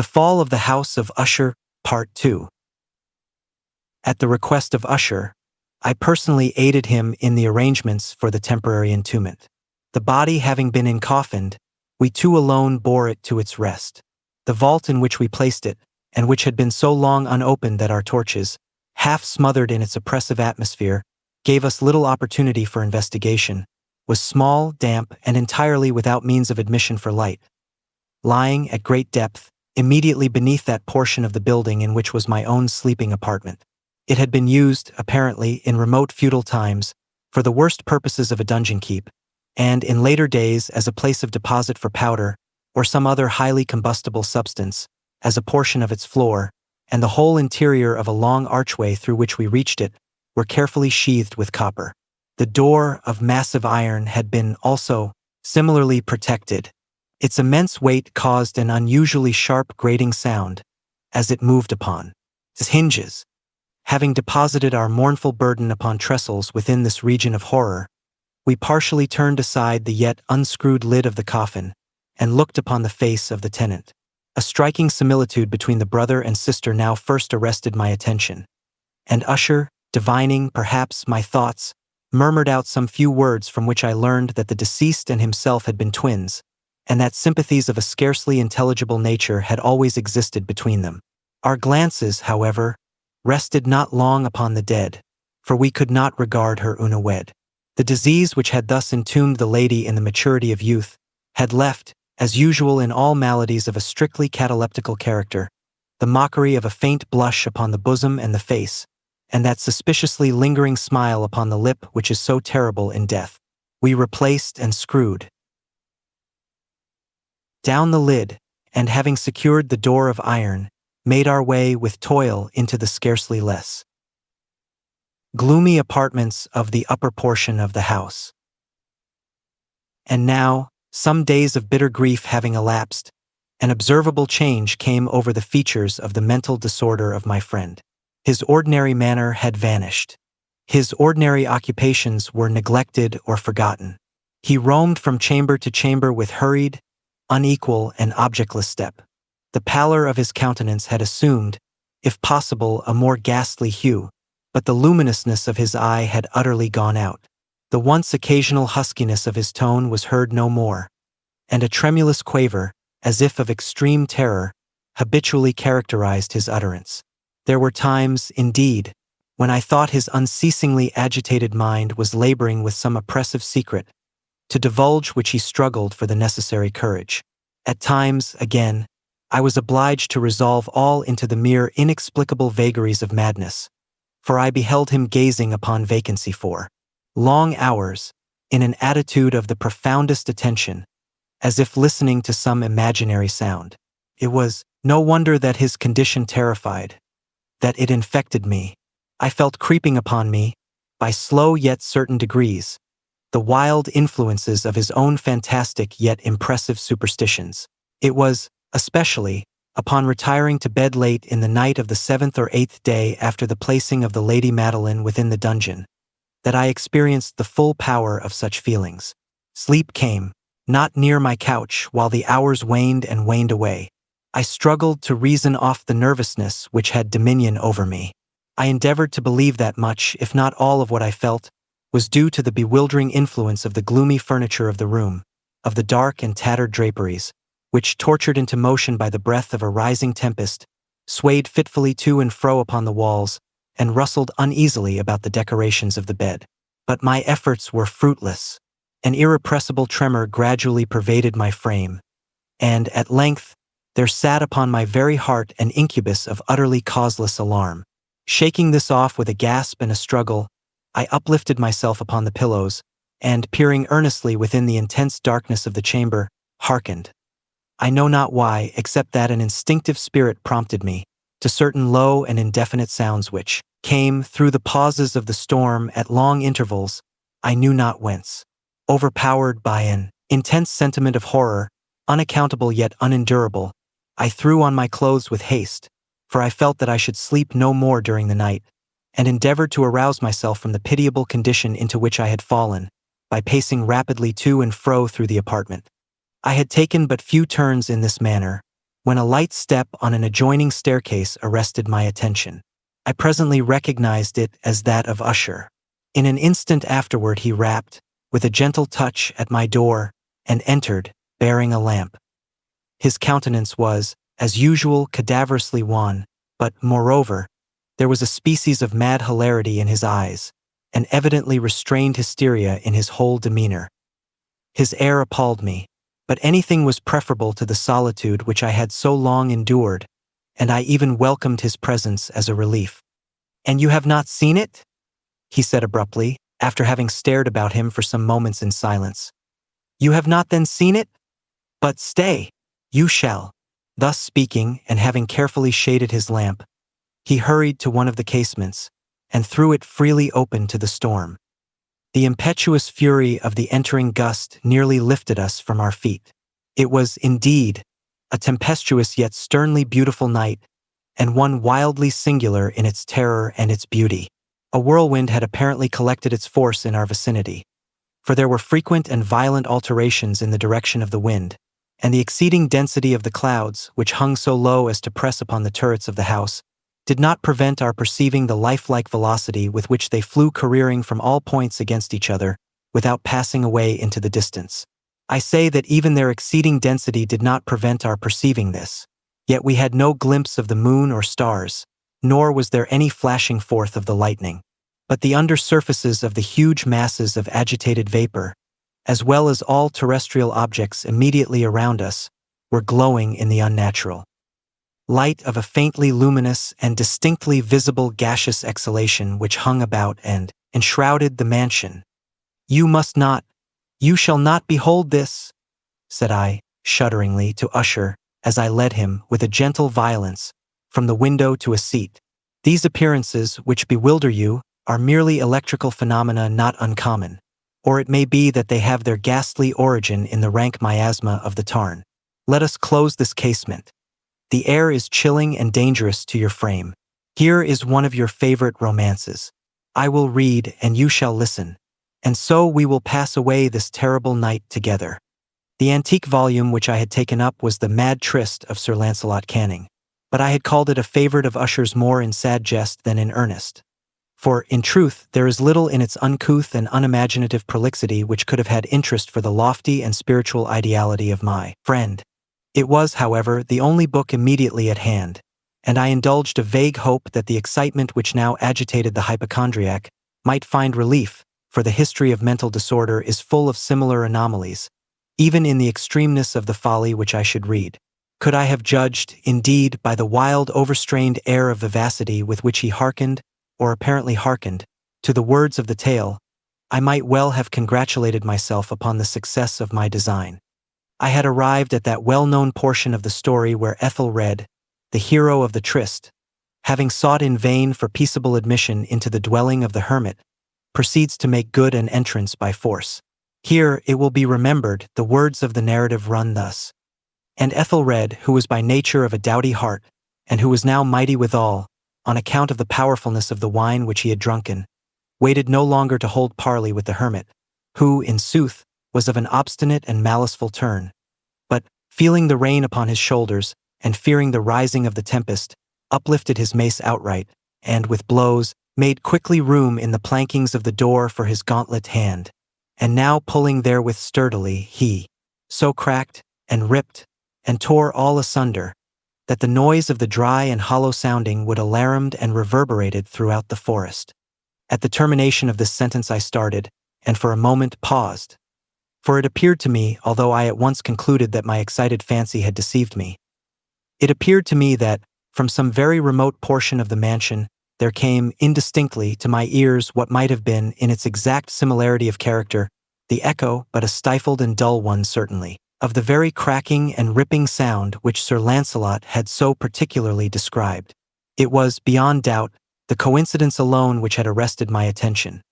The Fall of the House of Usher, Part 2. At the request of Usher, I personally aided him in the arrangements for the temporary entombment. The body having been encoffined, we two alone bore it to its rest. The vault in which we placed it, and which had been so long unopened that our torches, half smothered in its oppressive atmosphere, gave us little opportunity for investigation, was small, damp, and entirely without means of admission for light. Lying at great depth, immediately beneath that portion of the building in which was my own sleeping apartment. It had been used, apparently, in remote feudal times, for the worst purposes of a dungeon keep, and in later days as a place of deposit for powder, or some other highly combustible substance, as a portion of its floor, and the whole interior of a long archway through which we reached it, were carefully sheathed with copper. The door of massive iron had been also similarly protected. Its immense weight caused an unusually sharp grating sound as it moved upon its hinges. Having deposited our mournful burden upon trestles within this region of horror, we partially turned aside the yet unscrewed lid of the coffin and looked upon the face of the tenant. A striking similitude between the brother and sister now first arrested my attention, and Usher, divining, perhaps, my thoughts, murmured out some few words from which I learned that the deceased and himself had been twins, and that sympathies of a scarcely intelligible nature had always existed between them. Our glances, however, rested not long upon the dead, for we could not regard her unawed. The disease which had thus entombed the lady in the maturity of youth had left, as usual in all maladies of a strictly cataleptical character, the mockery of a faint blush upon the bosom and the face, and that suspiciously lingering smile upon the lip which is so terrible in death. We replaced and screwed down the lid, and having secured the door of iron, made our way with toil into the scarcely less gloomy apartments of the upper portion of the house. And now, some days of bitter grief having elapsed, an observable change came over the features of the mental disorder of my friend. His ordinary manner had vanished. His ordinary occupations were neglected or forgotten. He roamed from chamber to chamber with hurried, unequal, and objectless step. The pallor of his countenance had assumed, if possible, a more ghastly hue, but the luminousness of his eye had utterly gone out. The once occasional huskiness of his tone was heard no more, and a tremulous quaver, as if of extreme terror, habitually characterized his utterance. There were times, indeed, when I thought his unceasingly agitated mind was laboring with some oppressive secret, to divulge which he struggled for the necessary courage. At times, again, I was obliged to resolve all into the mere inexplicable vagaries of madness, for I beheld him gazing upon vacancy for long hours, in an attitude of the profoundest attention, as if listening to some imaginary sound. It was no wonder that his condition terrified, that it infected me. I felt creeping upon me, by slow yet certain degrees, the wild influences of his own fantastic yet impressive superstitions. It was, especially, upon retiring to bed late in the night of the 7th or 8th day after the placing of the Lady Madeline within the dungeon, that I experienced the full power of such feelings. Sleep came, not near my couch, while the hours waned and waned away. I struggled to reason off the nervousness which had dominion over me. I endeavored to believe that much, if not all of what I felt, was due to the bewildering influence of the gloomy furniture of the room, of the dark and tattered draperies, which, tortured into motion by the breath of a rising tempest, swayed fitfully to and fro upon the walls, and rustled uneasily about the decorations of the bed. But my efforts were fruitless. An irrepressible tremor gradually pervaded my frame, and, at length, there sat upon my very heart an incubus of utterly causeless alarm. Shaking this off with a gasp and a struggle, I uplifted myself upon the pillows, and, peering earnestly within the intense darkness of the chamber, hearkened. I know not why, except that an instinctive spirit prompted me, to certain low and indefinite sounds which came through the pauses of the storm at long intervals, I knew not whence. Overpowered by an intense sentiment of horror, unaccountable yet unendurable, I threw on my clothes with haste, for I felt that I should sleep no more during the night, and endeavored to arouse myself from the pitiable condition into which I had fallen, by pacing rapidly to and fro through the apartment. I had taken but few turns in this manner, when a light step on an adjoining staircase arrested my attention. I presently recognized it as that of Usher. In an instant afterward he rapped, with a gentle touch, at my door, and entered, bearing a lamp. His countenance was, as usual, cadaverously wan, but, moreover, there was a species of mad hilarity in his eyes, and evidently restrained hysteria in his whole demeanor. His air appalled me, but anything was preferable to the solitude which I had so long endured, and I even welcomed his presence as a relief. "And you have not seen it?" he said abruptly, after having stared about him for some moments in silence. "You have not then seen it? But stay, you shall." Thus speaking, and having carefully shaded his lamp, he hurried to one of the casements, and threw it freely open to the storm. The impetuous fury of the entering gust nearly lifted us from our feet. It was, indeed, a tempestuous yet sternly beautiful night, and one wildly singular in its terror and its beauty. A whirlwind had apparently collected its force in our vicinity, for there were frequent and violent alterations in the direction of the wind, and the exceeding density of the clouds, which hung so low as to press upon the turrets of the house, did not prevent our perceiving the lifelike velocity with which they flew careering from all points against each other, without passing away into the distance. I say that even their exceeding density did not prevent our perceiving this, yet we had no glimpse of the moon or stars, nor was there any flashing forth of the lightning. But the under surfaces of the huge masses of agitated vapor, as well as all terrestrial objects immediately around us, were glowing in the unnatural light of a faintly luminous and distinctly visible gaseous exhalation which hung about and enshrouded the mansion. "You must not, you shall not behold this," said I, shudderingly, to Usher, as I led him, with a gentle violence, from the window to a seat. "These appearances, which bewilder you, are merely electrical phenomena not uncommon, or it may be that they have their ghastly origin in the rank miasma of the tarn. Let us close this casement. The air is chilling and dangerous to your frame. Here is one of your favorite romances. I will read and you shall listen, and so we will pass away this terrible night together." The antique volume which I had taken up was the Mad Tryst of Sir Lancelot Canning, but I had called it a favorite of Usher's more in sad jest than in earnest. For, in truth, there is little in its uncouth and unimaginative prolixity which could have had interest for the lofty and spiritual ideality of my friend. It was, however, the only book immediately at hand, and I indulged a vague hope that the excitement which now agitated the hypochondriac might find relief, for the history of mental disorder is full of similar anomalies, even in the extremeness of the folly which I should read. Could I have judged, indeed, by the wild, overstrained air of vivacity with which he hearkened, or apparently hearkened, to the words of the tale, I might well have congratulated myself upon the success of my design. I had arrived at that well-known portion of the story where Ethelred, the hero of the tryst, having sought in vain for peaceable admission into the dwelling of the hermit, proceeds to make good an entrance by force. Here, it will be remembered, the words of the narrative run thus: "And Ethelred, who was by nature of a doughty heart, and who was now mighty withal, on account of the powerfulness of the wine which he had drunken, waited no longer to hold parley with the hermit, who, in sooth, was of an obstinate and maliceful turn, but, feeling the rain upon his shoulders, and fearing the rising of the tempest, uplifted his mace outright, and, with blows, made quickly room in the plankings of the door for his gauntlet hand, and now pulling therewith sturdily, he so cracked, and ripped, and tore all asunder, that the noise of the dry and hollow sounding would alarumed and reverberated throughout the forest." At the termination of this sentence I started, and for a moment paused, for it appeared to me, although I at once concluded that my excited fancy had deceived me, it appeared to me that, from some very remote portion of the mansion, there came, indistinctly, to my ears what might have been, in its exact similarity of character, the echo, but a stifled and dull one certainly, of the very cracking and ripping sound which Sir Lancelot had so particularly described. It was, beyond doubt, the coincidence alone which had arrested my attention.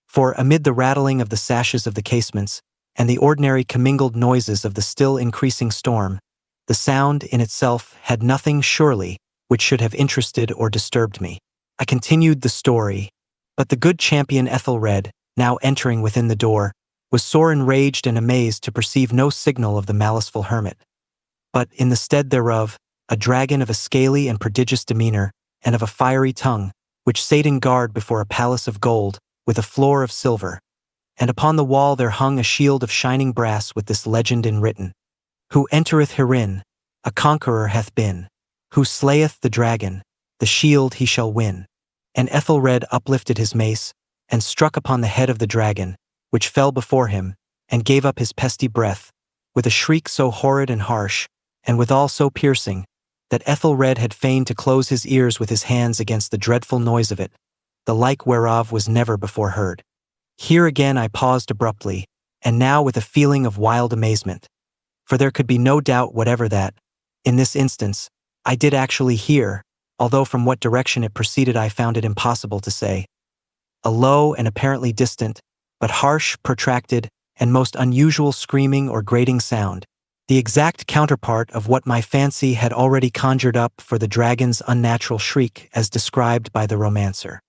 For, amid the rattling of the sashes of the casements, and the ordinary commingled noises of the still increasing storm, the sound in itself had nothing, surely, which should have interested or disturbed me. I continued the story, but the good champion Ethelred, now entering within the door, was sore enraged and amazed to perceive no signal of the maliceful hermit, but in the stead thereof, a dragon of a scaly and prodigious demeanor, and of a fiery tongue, which sate in guard before a palace of gold, with a floor of silver. And upon the wall there hung a shield of shining brass with this legend enwritten: Who entereth herein, a conqueror hath been. Who slayeth the dragon, the shield he shall win. And Ethelred uplifted his mace, and struck upon the head of the dragon, which fell before him, and gave up his pesty breath, with a shriek so horrid and harsh, and withal so piercing, that Ethelred had feigned to close his ears with his hands against the dreadful noise of it, the like whereof was never before heard. Here again I paused abruptly, and now with a feeling of wild amazement, for there could be no doubt whatever that, in this instance, I did actually hear, although from what direction it proceeded I found it impossible to say, a low and apparently distant, but harsh, protracted, and most unusual screaming or grating sound, the exact counterpart of what my fancy had already conjured up for the dragon's unnatural shriek as described by the romancer.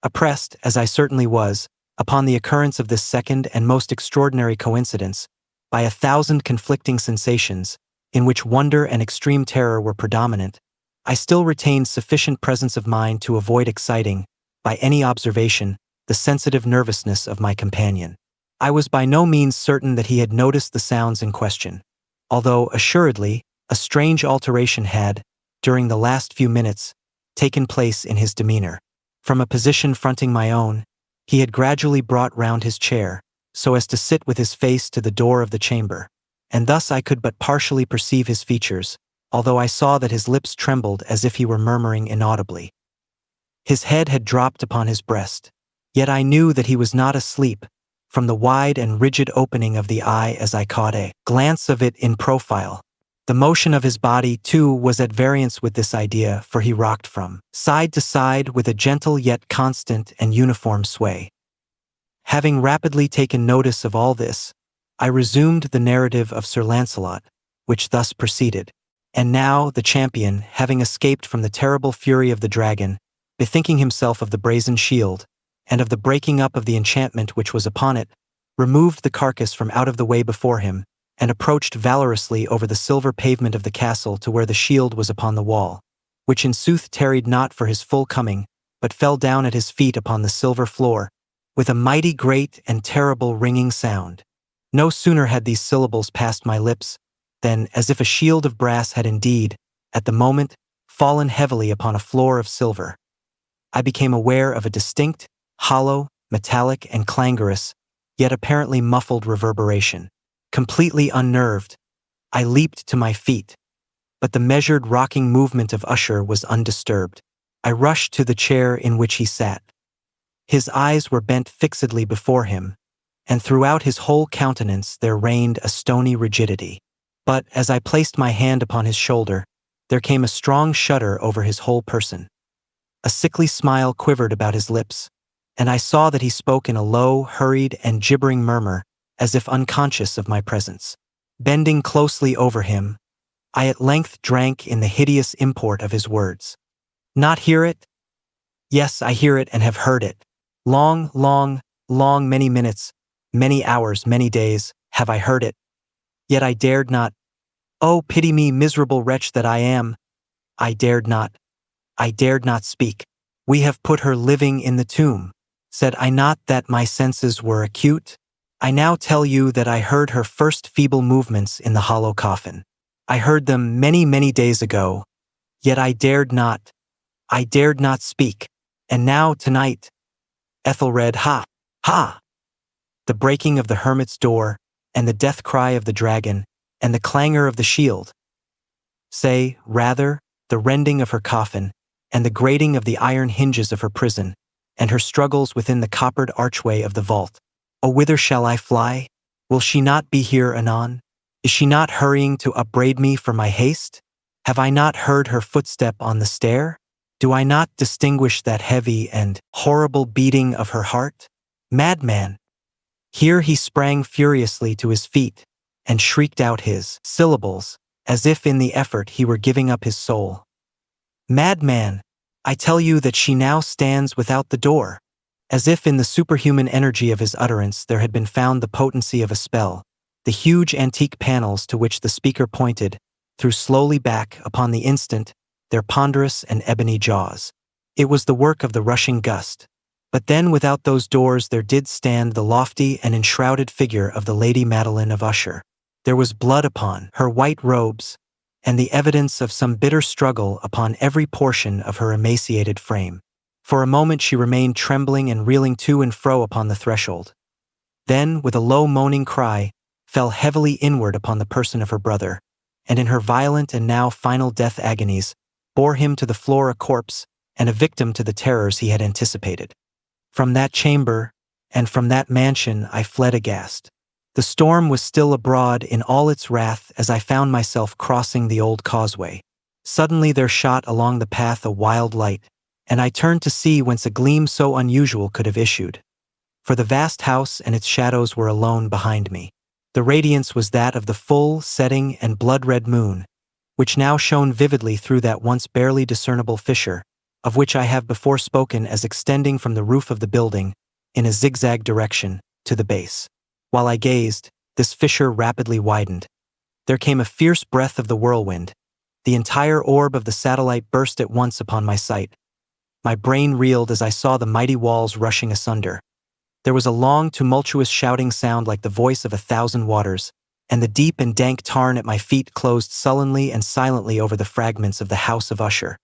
Oppressed, as I certainly was, upon the occurrence of this second and most extraordinary coincidence, by 1,000 conflicting sensations, in which wonder and extreme terror were predominant, I still retained sufficient presence of mind to avoid exciting, by any observation, the sensitive nervousness of my companion. I was by no means certain that he had noticed the sounds in question, although, assuredly, a strange alteration had, during the last few minutes, taken place in his demeanor. From a position fronting my own, he had gradually brought round his chair, so as to sit with his face to the door of the chamber, and thus I could but partially perceive his features, although I saw that his lips trembled as if he were murmuring inaudibly. His head had dropped upon his breast, yet I knew that he was not asleep, from the wide and rigid opening of the eye as I caught a glance of it in profile. The motion of his body, too, was at variance with this idea, for he rocked from side to side with a gentle yet constant and uniform sway. Having rapidly taken notice of all this, I resumed the narrative of Sir Lancelot, which thus proceeded. And now the champion, having escaped from the terrible fury of the dragon, bethinking himself of the brazen shield, and of the breaking up of the enchantment which was upon it, removed the carcass from out of the way before him, and approached valorously over the silver pavement of the castle to where the shield was upon the wall, which in sooth tarried not for his full coming, but fell down at his feet upon the silver floor, with a mighty great and terrible ringing sound. No sooner had these syllables passed my lips, than, as if a shield of brass had indeed, at the moment, fallen heavily upon a floor of silver, I became aware of a distinct, hollow, metallic, and clangorous, yet apparently muffled reverberation. Completely unnerved, I leaped to my feet, but the measured rocking movement of Usher was undisturbed. I rushed to the chair in which he sat. His eyes were bent fixedly before him, and throughout his whole countenance there reigned a stony rigidity. But, as I placed my hand upon his shoulder, there came a strong shudder over his whole person. A sickly smile quivered about his lips, and I saw that he spoke in a low, hurried, and gibbering murmur, as if unconscious of my presence. Bending closely over him, I at length drank in the hideous import of his words. Not hear it? Yes, I hear it and have heard it. Long, many minutes, many hours, many days, have I heard it. Yet I dared not. Oh, pity me, miserable wretch that I am. I dared not speak. We have put her living in the tomb. Said I not that my senses were acute? I now tell you that I heard her first feeble movements in the hollow coffin. I heard them many days ago, yet I dared not speak. And now, tonight, Ethelred, ha! The breaking of the hermit's door, and the death cry of the dragon, and the clangor of the shield. Say, rather, the rending of her coffin, and the grating of the iron hinges of her prison, and her struggles within the coppered archway of the vault. Oh, whither shall I fly? Will she not be here anon? Is she not hurrying to upbraid me for my haste? Have I not heard her footstep on the stair? Do I not distinguish that heavy and horrible beating of her heart? Madman! Here he sprang furiously to his feet, and shrieked out his syllables, as if in the effort he were giving up his soul. Madman! I tell you that she now stands without the door. As if in the superhuman energy of his utterance there had been found the potency of a spell, the huge antique panels to which the speaker pointed, threw slowly back upon the instant their ponderous and ebony jaws. It was the work of the rushing gust. But then without those doors there did stand the lofty and enshrouded figure of the Lady Madeline of Usher. There was blood upon her white robes, and the evidence of some bitter struggle upon every portion of her emaciated frame. For a moment she remained trembling and reeling to and fro upon the threshold. Then, with a low moaning cry, fell heavily inward upon the person of her brother, and in her violent and now final death agonies, bore him to the floor a corpse and a victim to the terrors he had anticipated. From that chamber, and from that mansion I fled aghast. The storm was still abroad in all its wrath as I found myself crossing the old causeway. Suddenly there shot along the path a wild light, and I turned to see whence a gleam so unusual could have issued. For the vast house and its shadows were alone behind me. The radiance was that of the full, setting, and blood-red moon, which now shone vividly through that once barely discernible fissure, of which I have before spoken as extending from the roof of the building, in a zigzag direction, to the base. While I gazed, this fissure rapidly widened. There came a fierce breath of the whirlwind. The entire orb of the satellite burst at once upon my sight. My brain reeled as I saw the mighty walls rushing asunder. There was a long, tumultuous shouting sound like the voice of 1,000 waters, and the deep and dank tarn at my feet closed sullenly and silently over the fragments of the house of Usher.